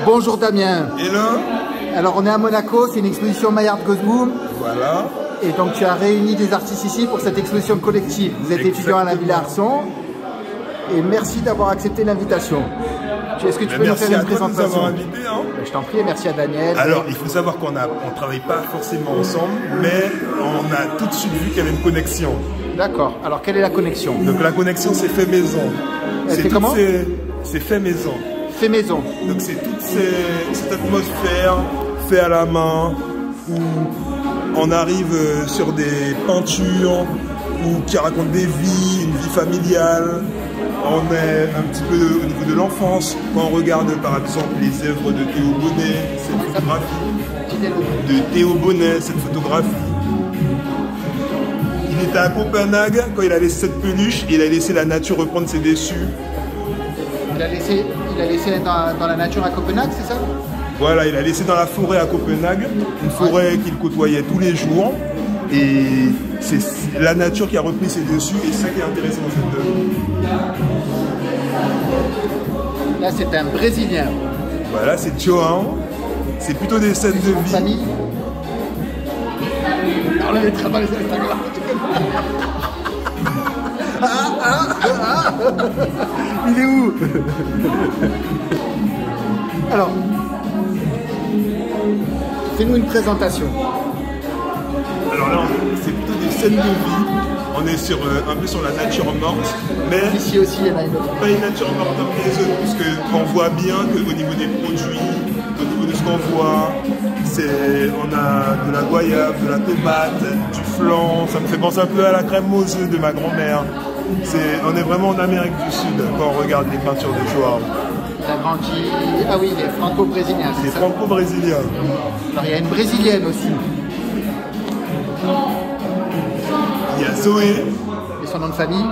Bonjour Damien. Hello. Alors on est à Monaco, c'est une exposition Maillard Goes Boom. Voilà. Et donc tu as réuni des artistes ici pour cette exposition collective. Vous êtes étudiant à la Villa Arson. Et merci d'avoir accepté l'invitation. Est-ce que tu peux nous faire une présentation? Merci à toi de nous avoir invités. Hein. Je t'en prie, merci à Daniel. Alors, il faut savoir qu'on ne travaille pas forcément ensemble, mais on a tout de suite vu qu'il y avait une connexion. D'accord. Alors, quelle est la connexion? Donc, la connexion, c'est fait maison. C'est comment? C'est fait maison. Fait maison. Donc, c'est toute cette atmosphère fait à la main, où on arrive sur des peintures qui racontent des vies, une vie familiale. On est un petit peu au niveau de l'enfance, quand on regarde par exemple les œuvres de Théo Bonnet, cette photographie, de Théo Bonnet, cette photographie. Il était à Copenhague quand il a laissé cette peluche et il a laissé la nature reprendre ses déçus. Il a laissé dans la nature à Copenhague, c'est ça? Voilà, il a laissé dans la forêt à Copenhague, une forêt qu'il côtoyait tous les jours. Et c'est la nature qui a repris ses dessus et c'est ça qui est intéressant dans cette œuvre. Là, c'est un Brésilien. Voilà, c'est João. C'est plutôt des scènes de vie. Famille. On les mettra dans les Instagram. Il est où? Alors, fais-nous une présentation. Alors là, c'est plutôt des scènes de vie. On est un peu sur la nature morte, mais ici aussi, il y en a une autre. Pas une nature morte comme les autres, parce qu'on voit bien qu'au niveau des produits, au niveau de ce qu'on voit, on a de la goyave, de la tomate, du flan. Ça me fait penser un peu à la crème aux œufs de ma grand-mère. On est vraiment en Amérique du Sud quand on regarde les peintures de João. Ah oui, les franco-brésiliens. Les franco-brésiliens. Alors il y a une brésilienne aussi. Il y a Zoé. Et son nom de famille?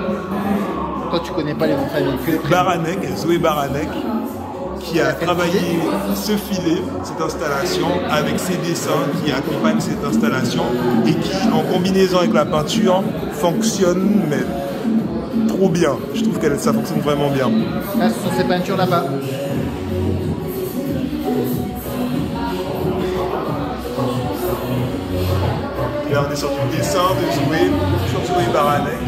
Toi, tu connais pas les noms de famille. Baranek, Zoé Baranek, qui a travaillé ce filet, cette installation, avec ses dessins qui accompagnent cette installation et qui, en combinaison avec la peinture, fonctionne mais trop bien. Je trouve que ça fonctionne vraiment bien. Là, ce sont ces peintures là-bas. Là, on est sur du dessin de Zoé, sur Zoé Baranek.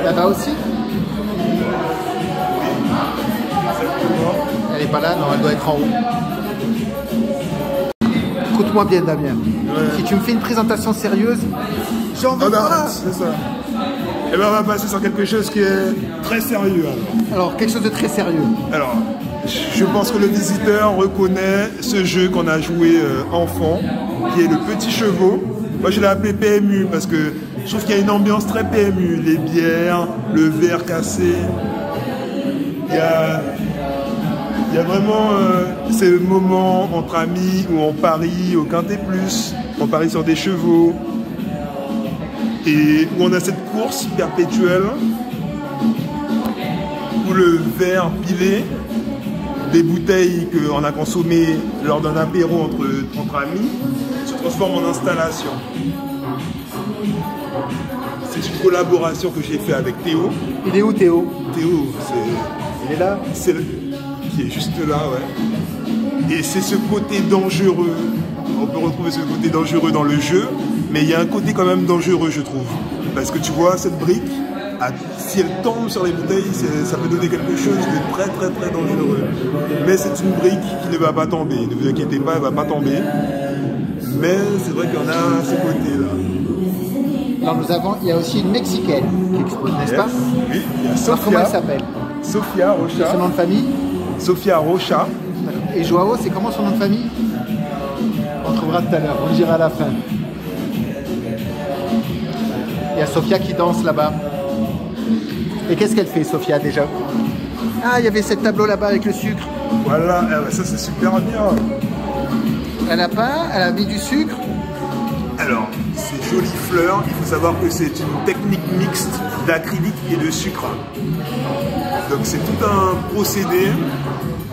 Là-bas aussi? Elle n'est pas là? Non, elle doit être en haut. Écoute-moi bien, Damien. Ouais. Si tu me fais une présentation sérieuse, j'en veux pas. C'est ça. Et bien on va passer sur quelque chose qui est très sérieux. Alors, quelque chose de très sérieux. Alors, je pense que le visiteur reconnaît ce jeu qu'on a joué enfant, qui est le Petit Chevaux. Moi je l'ai appelé PMU parce que je trouve qu'il y a une ambiance très PMU. Les bières, le verre cassé. Il y a vraiment ces moments entre amis où on parie au Quintet Plus, on parie sur des chevaux. Et où on a cette course perpétuelle, où le verre pilé, des bouteilles qu'on a consommées lors d'un apéro entre amis, se transforme en installation. C'est une collaboration que j'ai fait avec Théo. Il est où Théo? Théo, il est là? C'est qui est juste là, ouais. Et c'est ce côté dangereux. On peut retrouver ce côté dangereux dans le jeu, mais il y a un côté quand même dangereux, je trouve. Parce que tu vois, cette brique, si elle tombe sur les bouteilles, ça peut donner quelque chose de très très très dangereux. Mais c'est une brique qui ne va pas tomber. Ne vous inquiétez pas, elle ne va pas tomber. Mais c'est vrai qu'on a ce côté-là. Alors il y a aussi une Mexicaine qui expose, n'est-ce pas? Oui, il y a Sofia. Alors, comment elle s'appelle? Sofia Rocha. Son nom de famille? Sofia Rocha. Et João, c'est comment son nom de famille? On trouvera tout à l'heure, on le dira à la fin. Il y a Sofia qui danse là-bas. Et qu'est-ce qu'elle fait, Sofia, déjà? Ah, il y avait cette tableau là-bas avec le sucre. Voilà, ça c'est super bien. Elle a peint, elle a mis du sucre. Alors, ces jolies fleurs, il faut savoir que c'est une technique mixte d'acrylique et de sucre. Donc c'est tout un procédé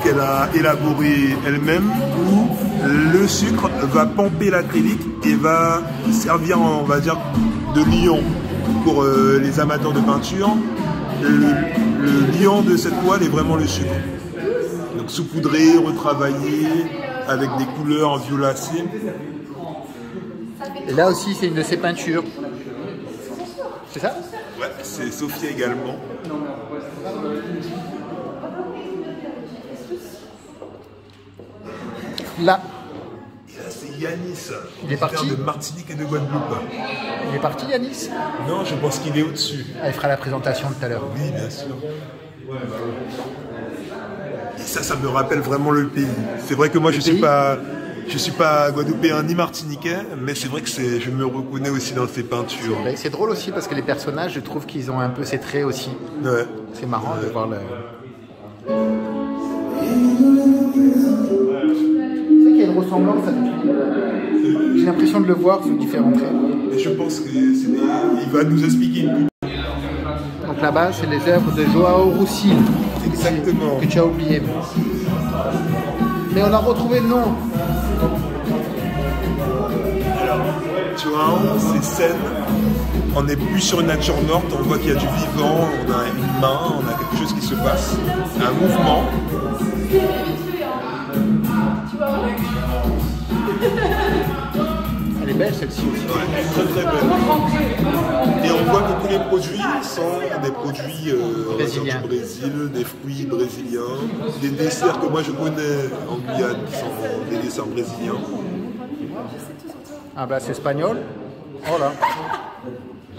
qu'elle a élaboré elle-même où le sucre va pomper l'acrylique et va servir, on va dire, de liant pour les amateurs de peinture. Le liant de cette toile est vraiment le sucre. Donc saupoudré, retravaillé, avec des couleurs violacées. Et là aussi, c'est une de ses peintures. C'est ça? Ouais, c'est Sophia également. Là. Et là, c'est Yanis. Il est parti de Martinique et de Guadeloupe. Il est parti, Yanis? Non, je pense qu'il est au-dessus. Ah, il fera la présentation tout à l'heure. Oui, bien sûr. Et ça me rappelle vraiment le pays. C'est vrai que moi, je suis pas guadeloupéen ni martiniquais, mais c'est vrai que je me reconnais aussi dans ces peintures. C'est drôle aussi parce que les personnages, je trouve qu'ils ont un peu ces traits aussi. Ouais. C'est marrant de voir le... Il y a une ressemblance avec lui. J'ai l'impression de le voir sous différents traits. Et je pense qu'il va nous expliquer une... Donc là-bas, c'est les œuvres de Joao Roussel. Exactement. Que tu as oublié. Mais on a retrouvé le nom. Alors, tu vois, ces scènes, on n'est plus sur une nature morte, on voit qu'il y a du vivant, on a une main, on a quelque chose qui se passe. Un mouvement. Elle est belle celle-ci aussi. Ouais, très très belle. Et on voit que tous les produits sont des produits brésiliens. Du Brésil, des fruits brésiliens, des desserts que moi je connais en Guyane qui sont des desserts brésiliens. Ah bah c'est espagnol. Oh là.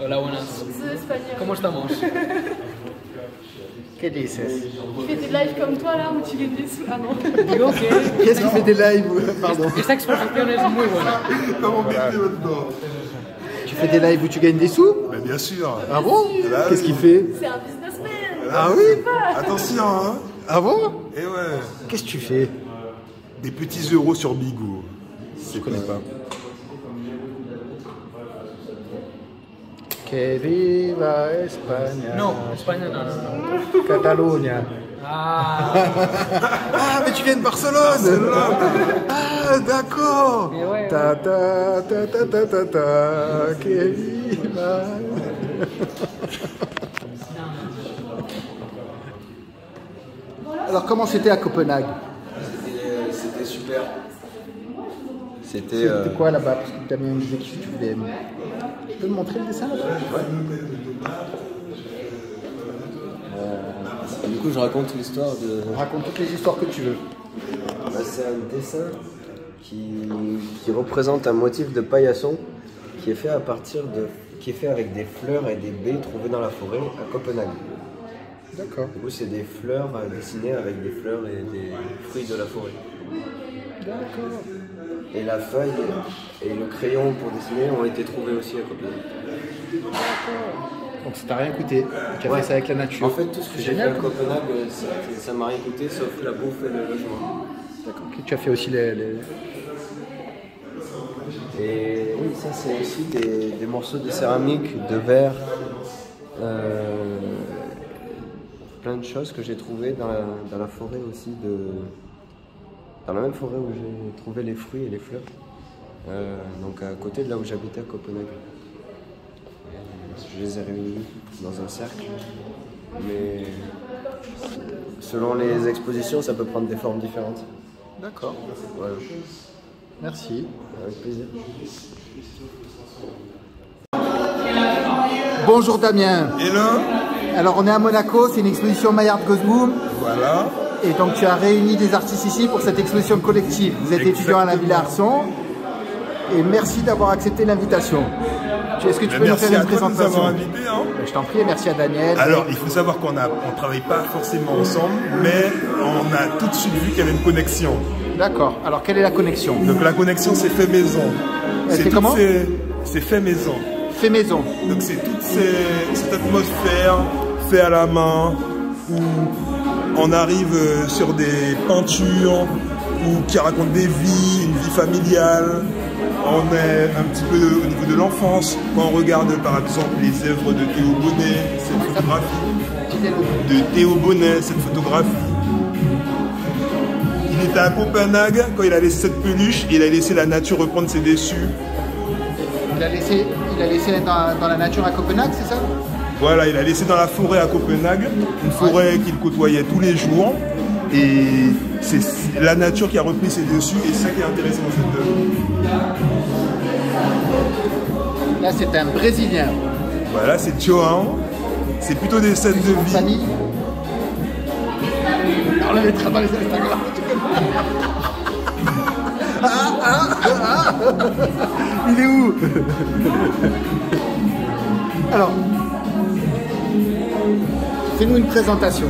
Hola, buenas. C'est espagnol. ¿Cómo estamos? Que dices? Il fait des lives comme toi là où tu gagnes des sous. Ah non. Digo que Qu'est-ce qui fait des lives? Pardon. esta exposición es muy buena. Comment baigner là-dedans? Tu fais des lives où tu gagnes des sous? Mais bien sûr. Ah bon? Là, Qu'est-ce qu'il fait? C'est un businessman. Là, Ah oui? Attention, hein. Ah bon? Et ouais. Qu'est-ce que tu fais? Des petits euros sur Bigo. Je connais pas. Que viva España. No, España no. Catalonia. Ah, Ah, mais tu viens de Barcelone! Ah, d'accord! Et ouais, Ta ta ta ta ta ta ta, que viva! Alors, comment c'était à Copenhague? C'était super. C'était. C'était quoi là-bas? Parce que Damien me disait que tu voulais. Tu peux me montrer le dessin là-bas? Du coup, je raconte l'histoire de. Raconte toutes les histoires que tu veux. Bah, c'est un dessin qui représente un motif de paillasson qui est fait à partir de. Qui est fait avec des fleurs et des baies trouvées dans la forêt à Copenhague. D'accord. Du coup, c'est des fleurs dessinées avec des fleurs et des fruits de la forêt. D'accord. Et la feuille et le crayon pour dessiner ont été trouvés aussi à Copenhague. Donc ça t'a rien coûté. Tu as fait ça avec la nature. En fait, tout ce que C'est j'ai fait génial. à Copenhague, ça m'a rien coûté sauf la bouffe et le logement. D'accord. Ok, tu as fait aussi les... Et oui, ça c'est aussi des morceaux de céramique, de verre, plein de choses que j'ai trouvées dans la forêt aussi, dans la même forêt où j'ai trouvé les fruits et les fleurs, donc à côté de là où j'habitais à Copenhague. Je les ai réunis dans un cercle, mais selon les expositions, ça peut prendre des formes différentes. D'accord. Voilà. Merci. Avec plaisir. Bonjour Damien. Et là, Alors on est à Monaco, c'est une exposition Maillard Gosboom. voilà. Et donc tu as réuni des artistes ici pour cette exposition collective. Vous êtes étudiant à la Villa Arson. Et merci d'avoir accepté l'invitation. Est-ce que tu peux nous Merci faire à une toi de nous présentation? avoir invités. Hein. Je t'en prie, merci à Daniel. Alors, il faut savoir qu'on ne travaille pas forcément ensemble, mais on a tout de suite vu qu'il y avait une connexion. D'accord. Alors quelle est la connexion? Donc la connexion, c'est fait maison. C'est comment? C'est fait maison. Fait maison. Donc c'est toute cette atmosphère fait à la main, où on arrive sur des peintures qui racontent des vies, une vie familiale. On est un petit peu au niveau de l'enfance. Quand on regarde par exemple les œuvres de Théo Bonnet, cette photographie, il est était à Copenhague quand il a laissé cette peluche, il a laissé la nature reprendre ses dessus. Il a laissé dans la nature à Copenhague, c'est ça? Voilà, il a laissé dans la forêt à Copenhague, une forêt qu'il côtoyait tous les jours. Et c'est la nature qui a repris ses dessus et c'est ça qui est intéressant dans cette œuvre. Là, c'est un Brésilien. Voilà, c'est João. C'est plutôt des scènes de vie. Famille. On le mettra dans les Instagram. Il est où? Alors, fais-nous une présentation.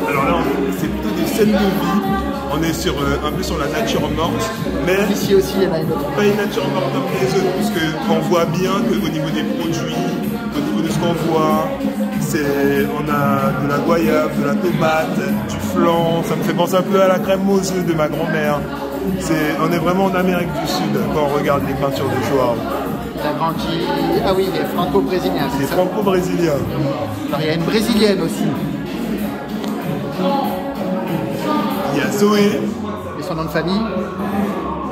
Alors là, c'est plutôt des scènes de vie. On est sur, un peu sur la nature morte, mais Ici aussi, il y en a une autre. pas une nature morte comme les autres, puisque on voit bien qu'au niveau des produits, au niveau de ce qu'on voit, on a de la goyave, de la tomate, du flan. Ça me fait penser un peu à la crème aux œufs de ma grand-mère. On est vraiment en Amérique du Sud quand on regarde les peintures de João. La grandi. Ah oui, il est franco-brésilien. C'est ça. franco-brésilien. Alors, il y a une brésilienne aussi. Il y a Zoé Et son nom de famille?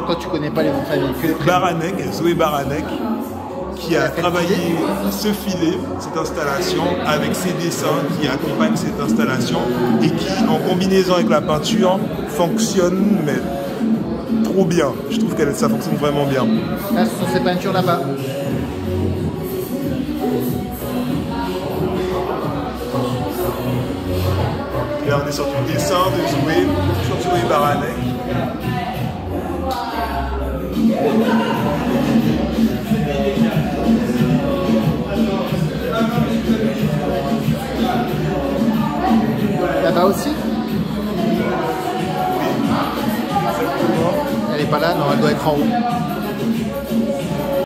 Toi, tu connais pas les noms de famille. Que les prénoms. Baranek, Zoé Baranek, qui a travaillé ce filet, cette installation, avec ses dessins qui accompagnent cette installation et qui, en combinaison avec la peinture, fonctionne mais trop bien. Je trouve que ça fonctionne vraiment bien. Là, ce sont ces peintures là-bas. Et là, on est sur du dessin de Zoé, sur Zoé Baranek. Là-bas aussi? Elle est pas là? Non, elle doit être en haut.